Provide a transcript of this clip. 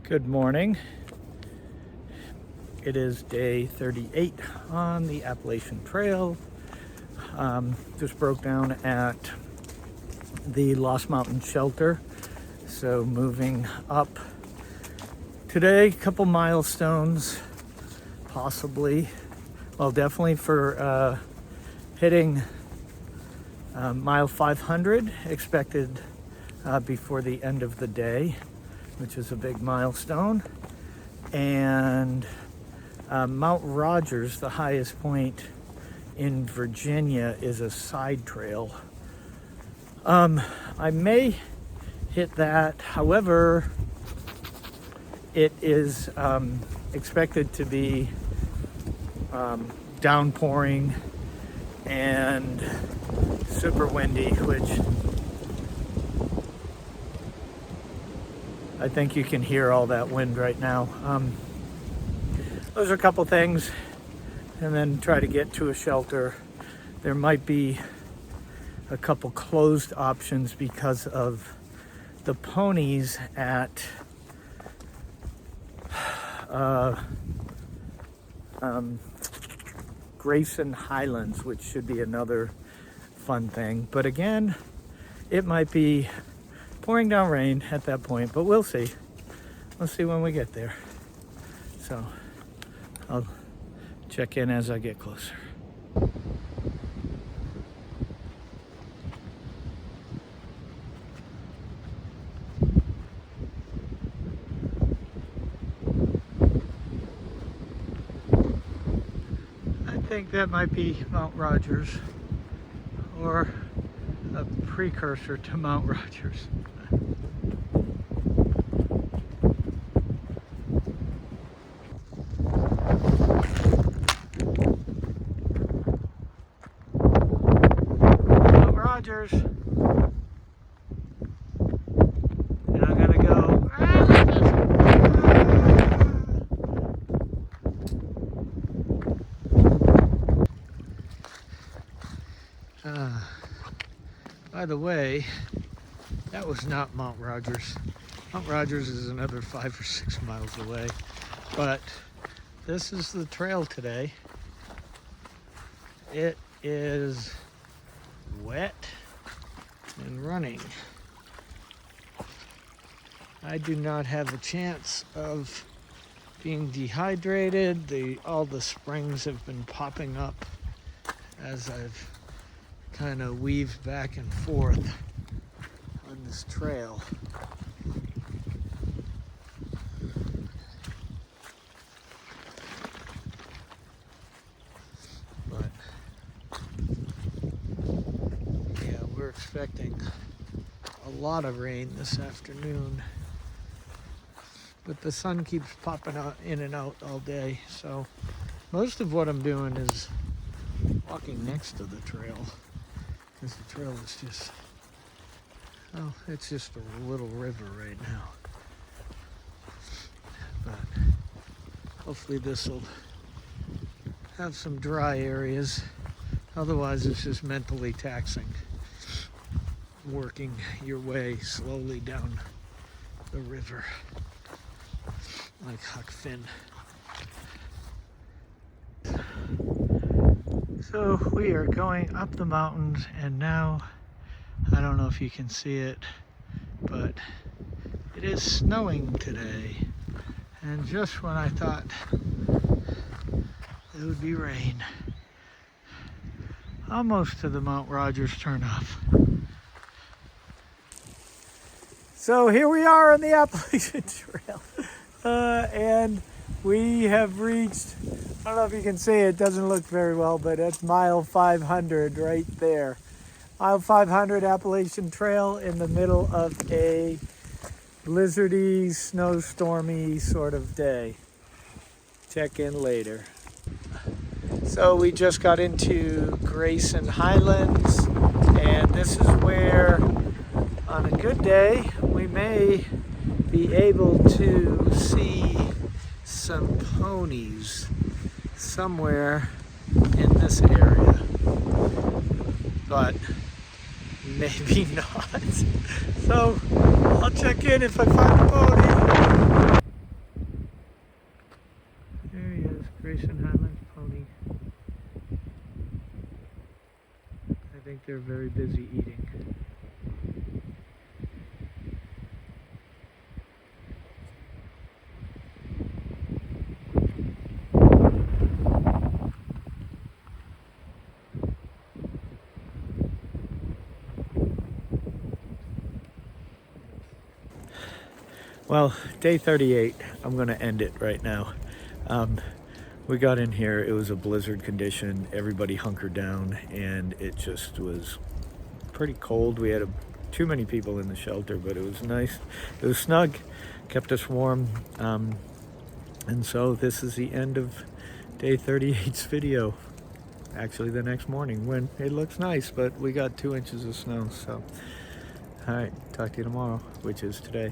Good morning. It is day 38 on the Appalachian Trail. Just broke down at the Lost Mountain Shelter. So moving up today, a couple milestones, possibly. Well, definitely for hitting mile 500, expected before the end of the day, which is a big milestone. And Mount Rogers, the highest point in Virginia, is a side trail. I may hit that. However, it is expected to be downpouring and super windy, which I think you can hear all that wind right now. Those are a couple things, and then try to get to a shelter. There might be a couple closed options because of the ponies at Grayson, Highlands, which should be another fun thing. But again, it might be pouring down rain at that point, but we'll see. We'll see when we get there. So I'll check in as I get closer. I think that might be Mount Rogers, or a precursor to Mount Rogers. Mount Rogers. And I'm gonna go. By the way, that was not Mount Rogers. Mount Rogers is another 5 or 6 miles away, but this is the trail today. It is wet and running. I do not have a chance of being dehydrated. All the springs have been popping up as I've kind of weaved back and forth on this trail. But yeah, we're expecting a lot of rain this afternoon, but the sun keeps popping out in and out all day, so most of what I'm doing is walking next to the trail, because the trail is just, oh, it's just a little river right now. But hopefully this will have some dry areas. Otherwise, it's just mentally taxing, working your way slowly down the river like Huck Finn. So we are going up the mountains, and now, I don't know if you can see it, but it is snowing today. And just when I thought it would be rain, almost to the Mount Rogers turnoff. So here we are on the Appalachian Trail, and we have reached, I don't know if you can see it, doesn't look very well, but it's mile 500 right there. Mile 500 Appalachian Trail in the middle of a blizzardy, snowstormy sort of day. Check in later. So we just got into Grayson Highlands, and this is where, on a good day, we may be able to see some ponies somewhere in this area, but maybe not. So I'll check in if I find a pony. They're very busy eating. Well, day 38, I'm going to end it right now. We got in here, it was a blizzard condition, everybody hunkered down, and it just was pretty cold. We had too many people in the shelter, but it was nice. It was snug, kept us warm. And so this is the end of day 38's video. Actually the next morning when it looks nice, but we got 2 inches of snow. So, all right, talk to you tomorrow, which is today.